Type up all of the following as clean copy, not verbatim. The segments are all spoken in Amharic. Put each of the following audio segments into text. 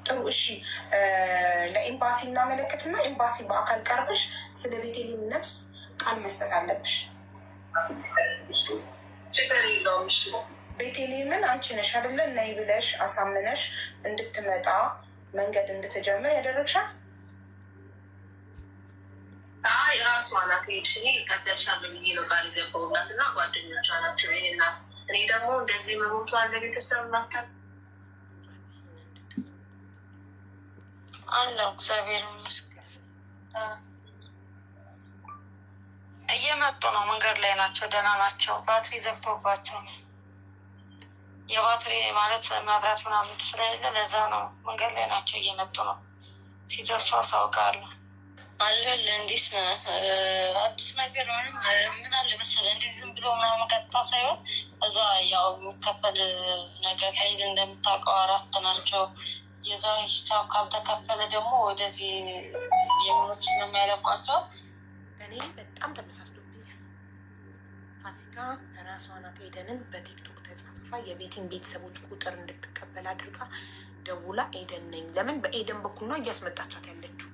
ጥሩ እሺ፣ ለኤምባሲ እናመለክትና ኤምባሲ በአካል ቀርበሽ ስለ ቤተልሔም ነፍስ ቃል መስጠት አለብሽ። ችግር የለውም። እሺ ቤተልሔምን አንቺ ነሽ አይደለ ነይ ብለሽ አሳምነሽ እንድትመጣ መንገድ እንድትጀምር ያደረግሻት? ራሷ ናት። ሄድሽ እኔ እቀበልሻለሁ ብዬ ነው ቃል የገባሁላት እና ጓደኞቿ ናቸው የእኔ እናት። እኔ ደግሞ እንደዚህ መሞቷን ለቤተሰብ ማፍታት አለው። እግዚአብሔር ይመስገን እየመጡ ነው። መንገድ ላይ ናቸው። ደህና ናቸው። ባትሪ ዘግቶባቸው ነው። የባትሪ ማለት መብራት ምናምን ስለሌለ ለዛ ነው። መንገድ ላይ ናቸው። እየመጡ ነው። ሲደርሱ አሳውቃለሁ። አለል እንዲስ አዲስ ነገር ምን አለ መሰለህ፣ እንዲህ ዝም ብሎ ምናምን ቀጥታ ሳይሆን እዛ ያው የሚከፈል ነገር ኃይል እንደምታውቀው 4 ናቸው። የዛ ሂሳብ ካልተከፈለ ደግሞ ወደዚህ የሚኖች ስለሚያለቋቸው እኔ በጣም ተመሳስሎብኛል። ፋሲካ ራሷ ናት ኤደንን በቲክቶክ ተጻጽፋ የቤቲን ቤተሰቦች ቁጥር እንድትቀበል አድርጋ ደውላ ኤደን ነኝ። ለምን በኤደን በኩል ነው እያስመጣቻት ያለችው።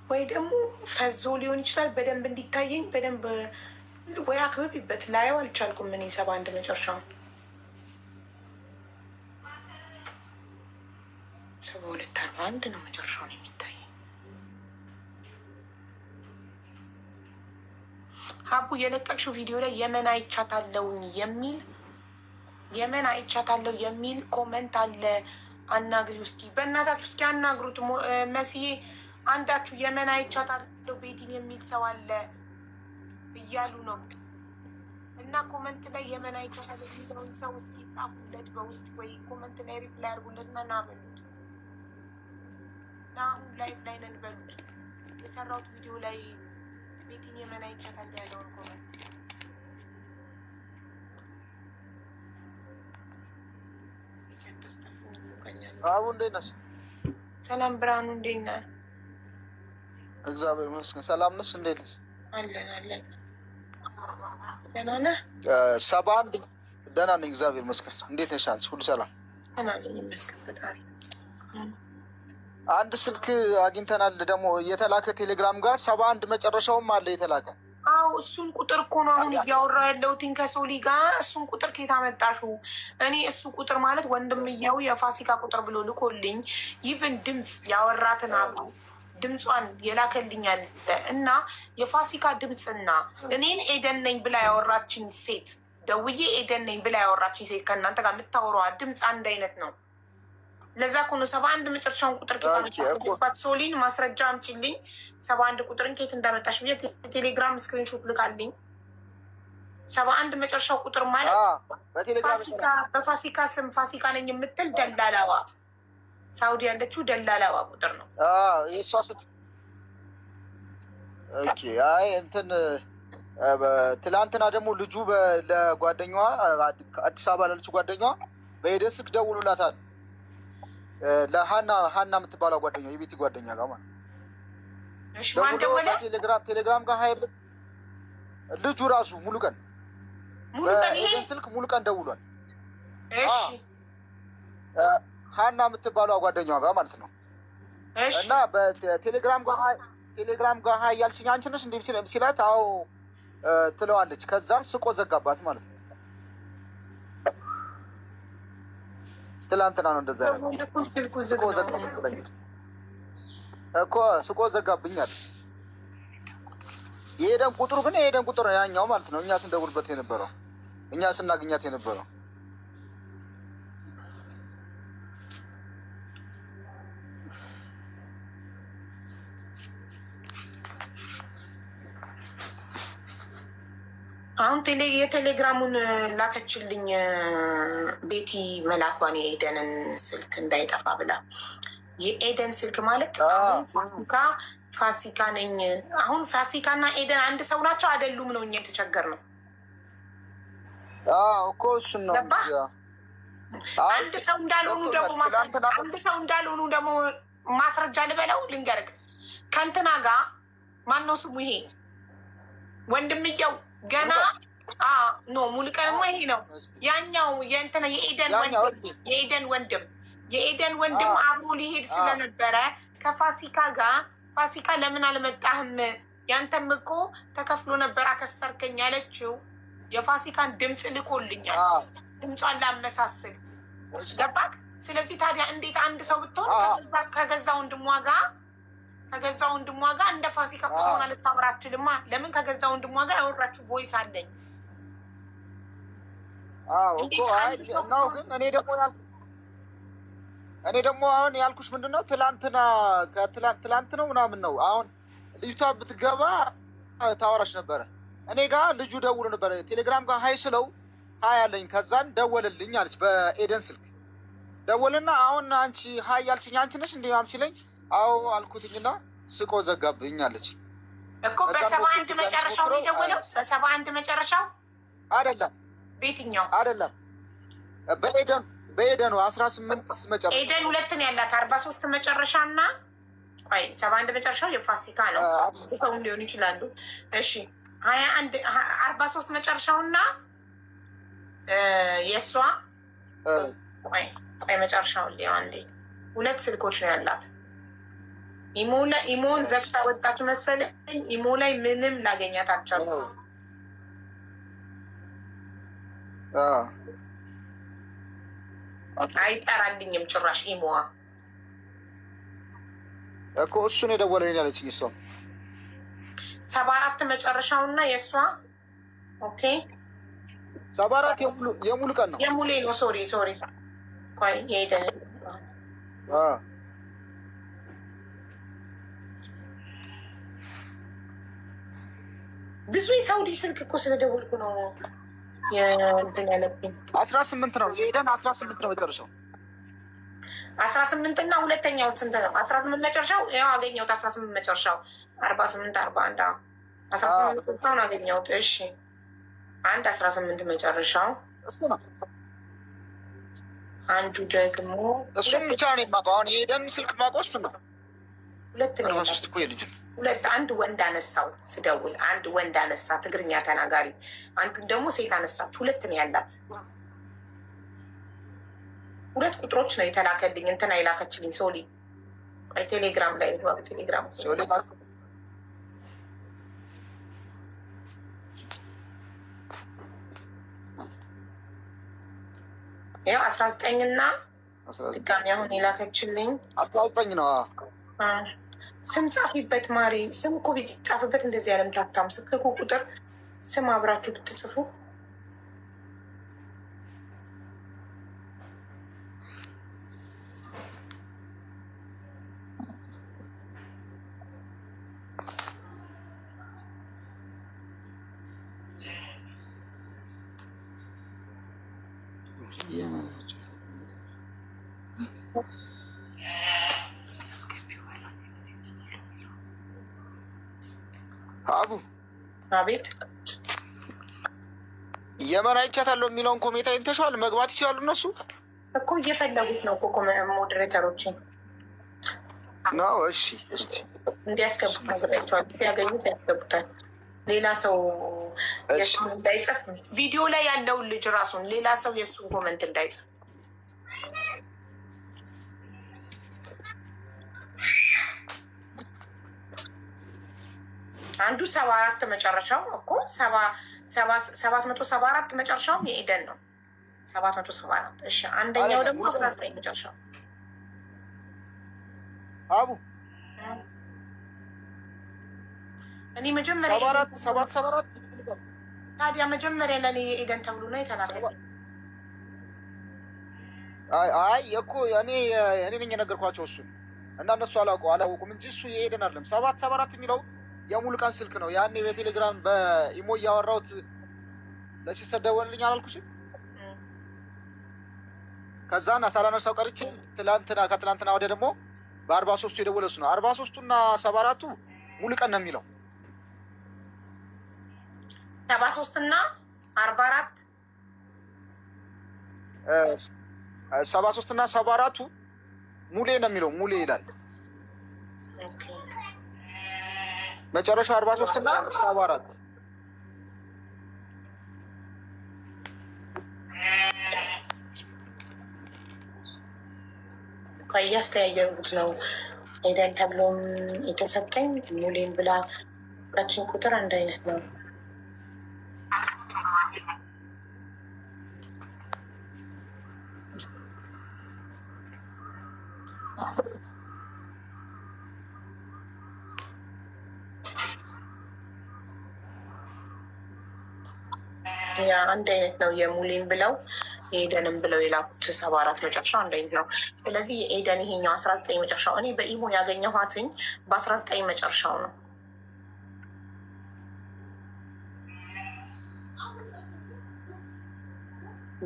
ወይ ደግሞ ፈዞ ሊሆን ይችላል። በደንብ እንዲታየኝ በደንብ ወይ አክብቢበት። ላየው አልቻልኩም። እኔ 71 መጨረሻውን 7241 ነው መጨረሻውን የሚታየኝ። ሀቡ የለቀቅሽው ቪዲዮ ላይ የመን አይቻታለሁ የሚል ኮመንት አለ። አናግሪው እስኪ፣ በእናታችሁ እስኪ አናግሩት። መስዬ አንዳችሁ የመን አይቻታለሁ ቤቲን የሚል ሰው አለ እያሉ ነው እና ኮመንት ላይ የመን አይቻታለሁ የሚለውን ሰው እስኪ ጻፉለት በውስጥ ወይ ኮመንት ላይ ሪፕላይ አድርጉለት እና ናበሉት እና አሁን ላይፍ ላይ ነን በሉት። የሰራሁት ቪዲዮ ላይ ቤቲን የመን አይቻታለሁ ያለውን ኮመንት ሲያተስተፉ ቀኛል። አቡ እንዴት ነሽ? ሰላም ብርሃኑ እንዴት ነህ? እግዚአብሔር ይመስገን። ሰላም ነሽ? እንዴት ነሽ? አለን። ደህና ነህ? 71 ደህና ነኝ እግዚአብሔር ይመስገን። እንዴት ነሽ አንቺ? ሁሉ ሰላም? ደህና ነኝ ይመስገን ፈጣሪ። አንድ ስልክ አግኝተናል ደግሞ የተላከ ቴሌግራም ጋር 71 መጨረሻውም አለ የተላከ። አዎ እሱን ቁጥር እኮ ነው አሁን እያወራ ያለሁት ከሶሊ ጋር። እሱን ቁጥር ከየት አመጣሽው? እኔ እሱ ቁጥር ማለት ወንድምየው የፋሲካ ቁጥር ብሎ ልኮልኝ ኢቭን ድምፅ ያወራትን አብሮ ድምጿን የላከልኛል እና የፋሲካ ድምፅና እኔን ኤደን ነኝ ብላ ያወራችኝ ሴት ደውዬ ኤደን ነኝ ብላ ያወራችኝ ሴት ከእናንተ ጋር የምታወራዋ ድምፅ አንድ አይነት ነው። ለዛ ኮኖ 71 መጨረሻውን ቁጥር ኬት ሶሊን ማስረጃ አምጪልኝ 71 ቁጥርን ኬት እንዳመጣሽ ብዬ ቴሌግራም ስክሪንሾት ልካልኝ። 71 መጨረሻው ቁጥር ማለት በፋሲካ ስም ፋሲካ ነኝ የምትል ደላላዋ ሳውዲ ያለችው ደላላዋ ቁጥር ነው። የእሷ ስት አይ እንትን ትላንትና ደግሞ ልጁ ለጓደኛዋ አዲስ አበባ ላለችው ጓደኛዋ በሄደን ስልክ ደውሉላታል። ለሀና የምትባለው ጓደኛ የቤቲ ጓደኛ ጋር ማለት ቴሌግራም ጋር ሀይል ልጁ ራሱ ሙሉ ቀን ስልክ ሙሉ ቀን ደውሏል። እሺ ሀና የምትባለው ጓደኛዋ ጋር ማለት ነው። እና በቴሌግራም ጋር ሀይ ያልሽኝ አንቺ ነሽ እንዲህ ሲላት አዎ ትለዋለች። ከዛን ስቆ ዘጋባት ማለት ነው። ትላንትና ነው እንደዛ ስቆ ዘጋብኝ አለች። የሄደን ቁጥሩ ግን የሄደን ቁጥር ነው ያኛው ማለት ነው። እኛ ስንደውልበት የነበረው እኛ ስናገኛት የነበረው አሁን የቴሌግራሙን ላከችልኝ ቤቲ መላኳን የኤደንን ስልክ እንዳይጠፋ ብላ። የኤደን ስልክ ማለት ፋሲካ ነኝ። አሁን ፋሲካ እና ኤደን አንድ ሰው ናቸው አይደሉም? ነው እኛ የተቸገርነው እኮ እሱን ነው። አንድ ሰው እንዳልሆኑ ደግሞ ማስረጃ ልበለው ልንገርህ። ከእንትና ጋር ማነው ስሙ ይሄ ወንድምየው ገና ኖ ሙሉቀንማ ይሄ ነው ያኛው የእንትና የኤደን ወንድም አብሮ ሊሄድ ስለነበረ ከፋሲካ ጋር ፋሲካ ለምን አልመጣህም? ያንተም እኮ ተከፍሎ ነበር አከሰርከኝ ያለችው የፋሲካን ድምፅ ልኮልኛል። ድምጿን ላመሳስል ገባክ? ስለዚህ ታዲያ እንዴት አንድ ሰው ብትሆን ከገዛ ወንድሟ ጋር እንደ ፋሲካ ቁጥሩን ልታወራ አትችልማ። ለምን? ከገዛ ወንድሟ ጋር ያወራችሁ ቮይስ አለኝ። ነው ግን እኔ ደግሞ አሁን ያልኩሽ ምንድን ነው ትላንት ነው ምናምን ነው። አሁን ልጅቷ ብትገባ ታወራሽ ነበረ። እኔ ጋር ልጁ ደውሎ ነበረ ቴሌግራም ጋር ሀይ ስለው ሀይ አለኝ። ከዛን ደወልልኝ አለች በኤደን ስልክ ደወልና አሁን አንቺ ሀይ ያልሽኝ አንቺ ነሽ እንዲ ማም ሲለኝ አዎ አልኩትኝና ስቆ ዘጋብኝ አለች እኮ። በ71 መጨረሻው ነው የደወለው። በ71 መጨረሻው አይደለም። በየትኛው? አይደለም በኤደኑ 18 መጨረሻ። ኤደን ሁለት ነው ያላት 43 መጨረሻ እና 71 መጨረሻው የፋሲካ ነው። ሰው ሊሆኑ ይችላሉ። እሺ 21 43 መጨረሻው እና የእሷ መጨረሻው ሊሆን አንዴ ሁለት ስልኮች ነው ያላት። ኢሞን ዘግታ ወጣች መሰለኝ። ኢሞ ላይ ምንም ላገኛት አልቻልኩም። አይጠራልኝም ጭራሽ ኢሞዋ እኮ እሱን የደወለልኝ ያለችኝ እሷ 74 መጨረሻውና የእሷ ኦኬ 74 የሙሉ ቀን ነው የሙሌ ነው። ሶሪ ቆይ የሄደን ብዙ የሳውዲ ስልክ እኮ ስለደወልኩ ነው እንትን ያለብኝ። 18 ነው የሄደን 18 ነው መጨረሻው 18 እና ሁለተኛው ስንት ነው? 18 መጨረሻው ያው አገኘሁት። 18 መጨረሻው 48 41 18 መጨረሻውን አገኘሁት። እሺ 18 መጨረሻው እሱ ነው። አንዱ ደግሞ እሱም ብቻ ነው የማውቀው። አሁን የሄደን ስልክ ማውቀው እሱ ነው። ሁለት ነው ሁለት። አንድ ወንድ አነሳው ስደውል፣ አንድ ወንድ አነሳ ትግርኛ ተናጋሪ፣ አንዱን ደግሞ ሴት አነሳች። ሁለት ነው ያላት። ሁለት ቁጥሮች ነው የተላከልኝ። እንትና የላከችልኝ ሶሊ ቴሌግራም ላይ ቴሌግራም ያው 19 እና ድጋሚ አሁን የላከችልኝ 19 ነው። ስም ጻፊበት ማሪ። ስም እኮ ቢጻፍበት እንደዚህ ያለምታታም ስትልኩ ቁጥር ስም አብራችሁ ብትጽፉ አቡ አቤት። የመን አይቻታለሁ የሚለውን ኮሜንት አይተሽዋል? መግባት ይችላሉ እነሱ እኮ እየፈለጉት ነው እኮ ሞዴሬተሮችን ነው። እሺ እንዲያስገቡት ነግሬያቸዋለሁ። ሲያገኙት ያስገቡታል። ሌላ ሰው የእሱን እንዳይጽፍ ቪዲዮ ላይ ያለውን ልጅ ራሱን ሌላ ሰው የእሱን ኮመንት እንዳይጽፍ። አንዱ 74 መጨረሻው እኮ 774 መጨረሻውም የኤደን ነው 774። እሺ አንደኛው ደግሞ 19 መጨረሻው አቡ እኔ መጀመሪያ 774 ታዲያ መጀመሪያ ለኔ የኤደን ተብሎ ነው የተላከልኝ። አይ እኮ እኔ ነኝ የነገርኳቸው እሱን እና እነሱ አላወቁም እንጂ እሱ የኤደን አይደለም። 774 የሚለው የሙሉቀን ስልክ ነው። ያኔ በቴሌግራም በኢሞ እያወራሁት ለሲስተር ደወልልኝ አላልኩሽም? ከዛና ሳላነሳው ቀርቼ ከትላንትና ወደ ደግሞ በ43ቱ የደወለ እሱ ነው። 43ቱና 74ቱ ሙሉቀን ነው የሚለው 73 እና 44 73 እና 74ቱ ሙሌ ነው የሚለው ሙሌ ይላል። መጨረሻው 43 እና 74 እያስተያየሁት ነው። ኤደን ተብሎም የተሰጠኝ ሙሌን ብላ ቀችን ቁጥር አንድ አይነት ነው። ያ አንድ አይነት ነው። የሙሌን ብለው የኤደንም ብለው የላኩት 74 መጨረሻው አንድ አይነት ነው። ስለዚህ የኤደን ይሄኛው 19 መጨረሻው እኔ በኢሞ ያገኘኋትኝ በ19 መጨረሻው ነው።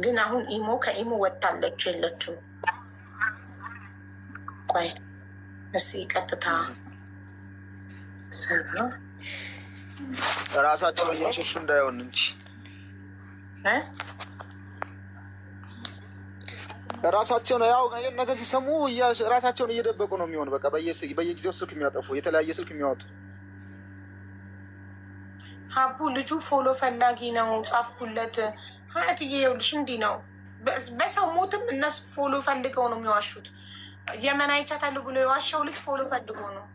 ግን አሁን ኢሞ ከኢሞ ወጥታለች የለችም። ቆይ እስቲ ቀጥታ ሰራ ራሳቸው እያሸሹ እንዳይሆን እንጂ ራሳቸውን ያው ይህን ነገር ሲሰሙ ራሳቸውን እየደበቁ ነው የሚሆን። በቃ በየጊዜው ስልክ የሚያጠፉ የተለያየ ስልክ የሚያወጡ ሀቡ ልጁ ፎሎ ፈላጊ ነው። ጻፍኩለት ሀያትዬ ይኸውልሽ እንዲህ ነው። በሰው ሞትም እነሱ ፎሎ ፈልገው ነው የሚዋሹት። የመን አይቻታለሁ ብሎ የዋሻው ልጅ ፎሎ ፈልጎ ነው።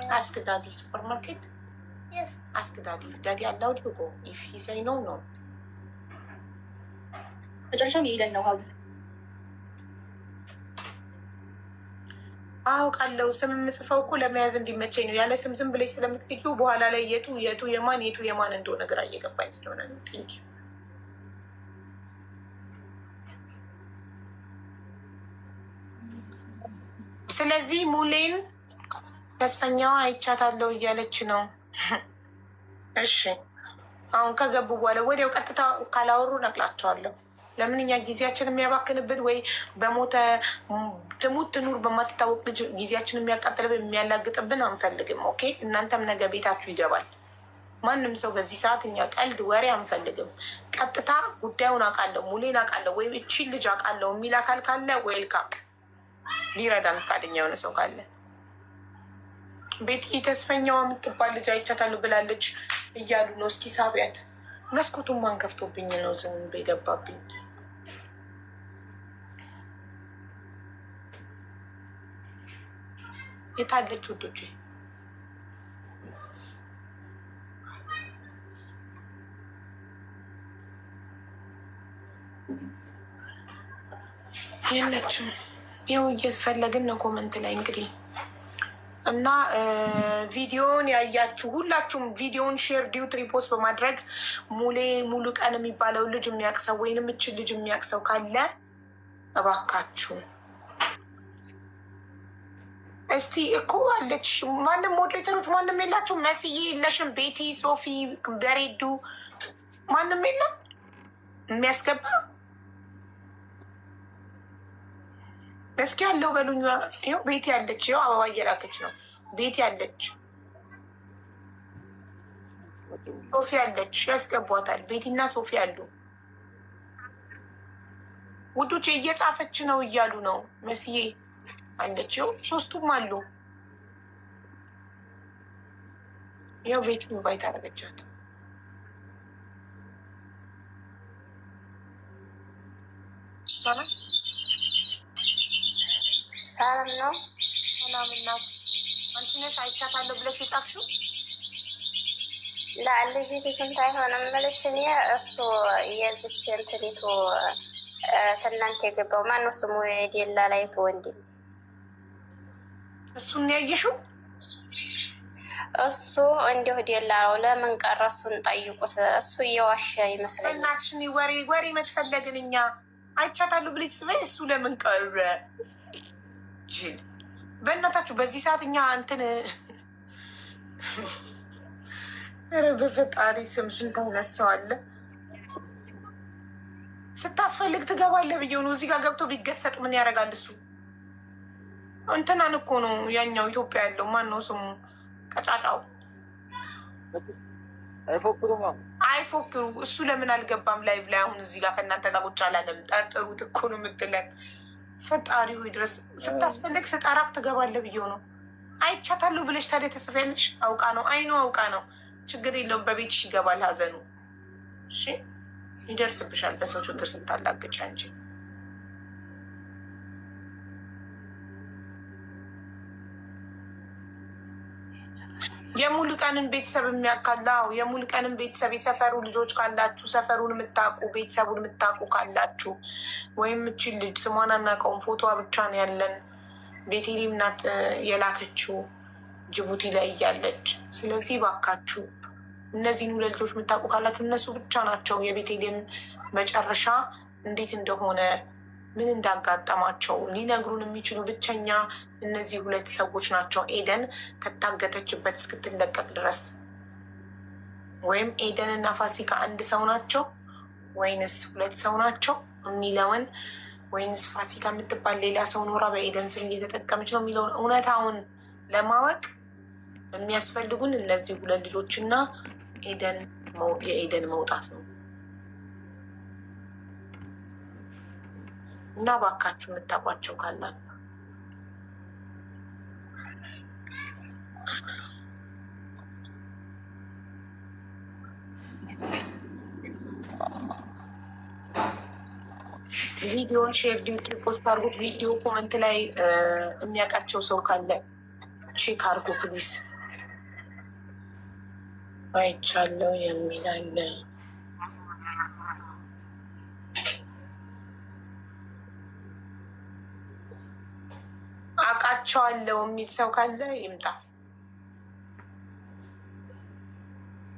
Ask Daddy supermarket. Yes. Ask Daddy. If Daddy allowed you go. If he say no, no. መጨረሻው የኤደን ነው ሀውዝ አውቃለሁ። ስም የምጽፈው እኮ ለመያዝ እንዲመቸኝ ነው። ያለ ስም ዝም ብለሽ ስለምትልኪው በኋላ ላይ የቱ የማን እንደሆነ ግራ እየገባኝ ስለሆነ ነው። ቴንክ ዩ። ስለዚህ ሙሌን ተስፈኛዋ አይቻታለሁ እያለች ነው። እሺ አሁን ከገቡ በኋላ ወዲያው ቀጥታ ካላወሩ ነቅላቸዋለሁ። ለምን እኛ ጊዜያችን የሚያባክንብን ወይ በሞተ ትሙት ትኑር በማትታወቅ ልጅ ጊዜያችን የሚያቃጥልብን የሚያላግጥብን አንፈልግም። ኦኬ እናንተም ነገ ቤታችሁ ይገባል። ማንም ሰው በዚህ ሰዓት እኛ ቀልድ ወሬ አንፈልግም። ቀጥታ ጉዳዩን አውቃለሁ፣ ሙሌን አውቃለሁ፣ ወይም እቺን ልጅ አውቃለሁ የሚል አካል ካለ ዌልካም፣ ሊረዳን ፈቃደኛ የሆነ ሰው ካለ። ቤቲ ተስፈኛዋ የምትባል ልጅ አይቻታለሁ ብላለች እያሉ ነው። እስኪ ሳቢያት። መስኮቱን ማን ከፍቶብኝ ነው ዝንብ የገባብኝ? የታለች ውዶቼ? የለችም። ይኸው እየፈለግን ነው ኮመንት ላይ እንግዲህ እና ቪዲዮን ያያችሁ ሁላችሁም ቪዲዮን ሼር ዲዩት ሪፖስት በማድረግ ሙሉ ቀን የሚባለው ልጅ የሚያቅሰው ወይንም እችን ልጅ የሚያቅሰው ካለ እባካችሁ እስቲ እኮ አለች። ማንም ሞዴሬተሮች ማንም የላችሁ? መስዬ የለሽም? ቤቲ፣ ሶፊ፣ በሬዱ ማንም የለም የሚያስገባ? እስኪ ያለው በሉኝ። ይኸው ቤቲ ያለች፣ ይኸው አበባ እየላከች ነው። ቤቲ ያለች፣ ሶፊ ያለች፣ ያስገቧታል። ቤቲና ሶፊ አሉ ውዶች። እየጻፈች ነው እያሉ ነው መስዬ አለችው። ሶስቱም አሉ። ያው ቤት ኢንቫይት አደረገቻት። ሰላም ነው። ሰላም እናት፣ አንቺ ነሽ አይቻታለሁ ብለሽ የጻፍሽው? ልጅ ስንት አይሆንም የምልሽ እኔ እሱ የዝች እንትኒቱ ትናንት የገባው ማነው ስሙ? የዴላ ላይቱ ወንድም እሱን ያየሽው? እሱ እንዲሁ ዴላ ነው። ለምን ቀረ? እሱን ጠይቁት። እሱ እየዋሸ ይመስለኛል። እናትሽን ወሬ መትፈለግን እኛ አይቻታለሁ ብለሽ ጽፈኝ እሱ ለምን ቀረ? ጅል በእናታችሁ በዚህ ሰዓት እኛ እንትን ኧረ በፈጣሪ ስም ስንት አይነት ሰው አለ። ስታስፈልግ ትገባለህ ብዬው ነው። እዚህ ጋር ገብቶ ቢገሰጥ ምን ያደርጋል እሱ? እንትናን እኮ ነው ያኛው ኢትዮጵያ ያለው ማን ነው ስሙ? ቀጫጫው አይፎክሩ። እሱ ለምን አልገባም ላይቭ ላይ? አሁን እዚህ ጋር ከእናንተ ጋር ቁጭ አላለም? ጠርጥሩት እኮ ነው የምትለን። ፈጣሪ ሆይ ድረስ ስታስፈልግ ስጠራቅ ትገባለህ ብዬው ነው። አይቻታለሁ ብለሽ ታዲያ ተጽፊያለሽ? አውቃ ነው አይኑ አውቃ ነው። ችግር የለውም በቤትሽ ይገባል ሀዘኑ። እሺ ይደርስብሻል በሰው ችግር ስታላግጫ እንጂ። የሙሉ ቀንን ቤተሰብ የሚያካላው የሙሉ ቀንን ቤተሰብ የሰፈሩ ልጆች ካላችሁ ሰፈሩን የምታውቁ ቤተሰቡን የምታውቁ ካላችሁ ወይም እችን ልጅ ስሟን አናውቀውም፣ ፎቶዋ ብቻ ነው ያለን። ቤቴሌም ናት የላከችው ጅቡቲ ላይ እያለች። ስለዚህ ባካችሁ እነዚህን ሁለት ልጆች የምታውቁ ካላችሁ እነሱ ብቻ ናቸው የቤቴሌም መጨረሻ እንዴት እንደሆነ ምን እንዳጋጠማቸው ሊነግሩን የሚችሉ ብቸኛ እነዚህ ሁለት ሰዎች ናቸው። ኤደን ከታገተችበት እስክትለቀቅ ድረስ ወይም ኤደን እና ፋሲካ አንድ ሰው ናቸው ወይንስ ሁለት ሰው ናቸው የሚለውን ወይንስ ፋሲካ የምትባል ሌላ ሰው ኖራ በኤደን ስም እየተጠቀመች ነው የሚለውን እውነታውን ለማወቅ የሚያስፈልጉን እነዚህ ሁለት ልጆችና የኤደን መውጣት ነው። እና ባካችሁ የምታውቋቸው ካላል ቪዲዮን ሼር ዲዩቲ ፖስት አድርጉት። ቪዲዮ ኮመንት ላይ የሚያውቃቸው ሰው ካለ ቼክ አድርጉ ፕሊስ። አይቻለው የሚል አለ። አውቃቸዋለሁ የሚል ሰው ካለ ይምጣ።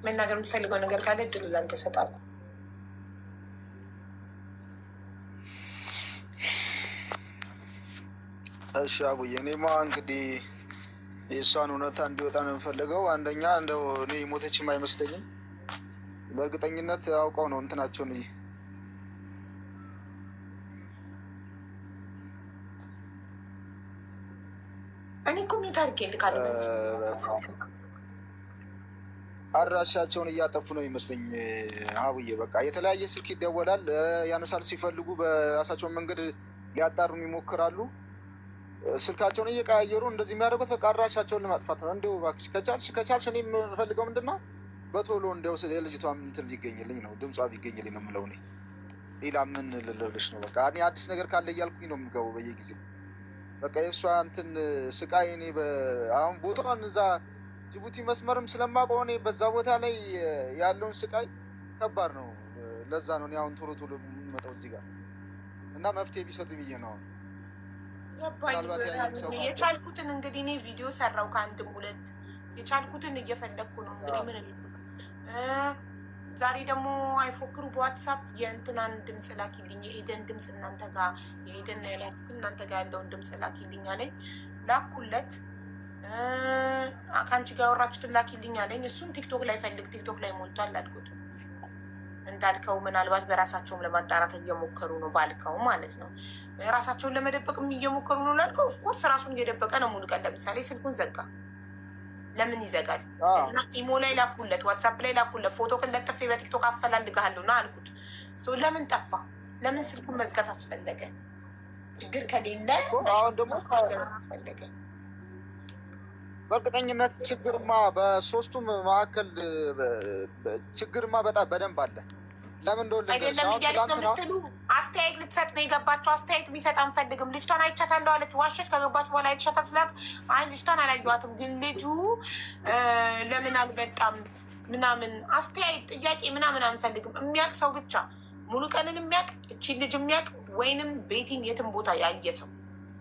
መናገር የምትፈልገው ነገር ካለ እድል ላንተ እሰጣለሁ። እሺ አቡዬ፣ እኔማ እንግዲህ የእሷን እውነታ እንዲወጣ ነው የምፈልገው። አንደኛ እንደው እኔ ሞተችም አይመስለኝም። በእርግጠኝነት አውቀው ነው እንትናቸውን እኔ ኮሚኒቲ አድርጌ ልካለ አድራሻቸውን እያጠፉ ነው ይመስለኝ አቡዬ። በቃ የተለያየ ስልክ ይደወላል፣ ያነሳል። ሲፈልጉ በራሳቸውን መንገድ ሊያጣሩም ይሞክራሉ። ስልካቸውን እየቀያየሩ እንደዚህ የሚያደርጉት በቃ አድራሻቸውን ለማጥፋት ነው። እንደው እባክሽ ከቻልሽ እኔ የምፈልገው ምንድን ነው በቶሎ እንደው የልጅቷም እንትን ቢገኝልኝ ነው፣ ድምጿ ቢገኝልኝ ነው የምለው። እኔ ሌላ ምን ልልብልሽ ነው? በቃ እኔ አዲስ ነገር ካለ እያልኩኝ ነው የምገባው በየጊዜው። በቃ የእሷ እንትን ስቃይ እኔ አሁን ቦታዋን እዛ ጅቡቲ መስመርም ስለማውቀው እኔ በዛ ቦታ ላይ ያለውን ስቃይ ከባድ ነው። ለዛ ነው እኔ አሁን ቶሎ የምመጣው እዚህ ጋር እና መፍትሄ ቢሰጡ ብዬ ነው። የቻልኩትን እንግዲህ እኔ ቪዲዮ ሰራው ከአንድም ሁለት የቻልኩትን እየፈለግኩ ነው እንግዲህ ምን ዛሬ ደግሞ አይፎክሩ በዋትሳፕ የእንትናን ድምፅ ላኪልኝ፣ የኤደን ድምፅ እናንተ ጋር የኤደን እናንተ ጋር ያለውን ድምፅ ላኪልኝ አለኝ። ላኩለት። ከአንቺ ጋር ያወራችሁትን ላኪልኝ አለኝ። እሱም ቲክቶክ ላይ ፈልግ፣ ቲክቶክ ላይ ሞልቷል አልኩት። እንዳልከው ምናልባት በራሳቸውም ለማጣራት እየሞከሩ ነው ባልከው ማለት ነው። ራሳቸውን ለመደበቅ እየሞከሩ ነው ላልከው፣ ኦፍኮርስ ራሱን እየደበቀ ነው። ሙሉ ቀን ለምሳሌ ስልኩን ዘጋ። ለምን ይዘጋል? ኢሞ ላይ ላኩለት፣ ዋትሳፕ ላይ ላኩለት። ፎቶ ከለጥፌ በቲክቶክ አፈላልግሃለሁ ና አልኩት። ለምን ጠፋ? ለምን ስልኩን መዝጋት አስፈለገ? ችግር ከሌለ አሁን ደግሞ በእርግጠኝነት ችግርማ በሶስቱም መካከል ችግርማ በጣም በደንብ አለ። ለምን እንደሆነ አይደለም እያለች ነው የምትሉ። አስተያየት ልትሰጥ ነው የገባቸው። አስተያየት ቢሰጥ አንፈልግም። ልጅቷን አይቻታለሁ አለች፣ ዋሸች። ከገባች በኋላ አይቻታል ስላት አይ ልጅቷን አላየኋትም፣ ግን ልጁ ለምን አልመጣም ምናምን አስተያየት ጥያቄ ምናምን አንፈልግም። የሚያውቅ ሰው ብቻ ሙሉ ቀንን የሚያውቅ እቺን ልጅ የሚያውቅ ወይንም ቤቲን የትም ቦታ ያየ ሰው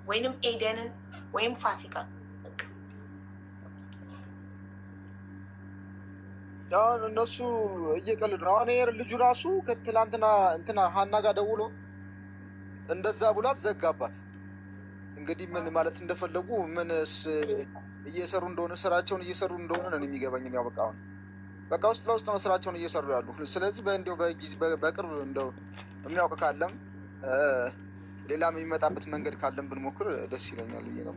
ወይንም ኤደንን ወይም ፋሲካን አሁን እነሱ እየቀልዱ ነው። አሁን ይሄ ልጁ ራሱ ከትላንትና እንትና ሀና ጋር ደውሎ እንደዛ ብሏት ዘጋባት። እንግዲህ ምን ማለት እንደፈለጉ ምንስ እየሰሩ እንደሆነ ስራቸውን እየሰሩ እንደሆነ ነው የሚገባኝ። ያው በቃ አሁን በቃ ውስጥ ለውስጥ ነው ስራቸውን እየሰሩ ያሉ። ስለዚህ በእንዲያው በቅርብ እንደው የሚያውቅ ካለም ሌላም የሚመጣበት መንገድ ካለም ብንሞክር ደስ ይለኛል ብዬ ነው።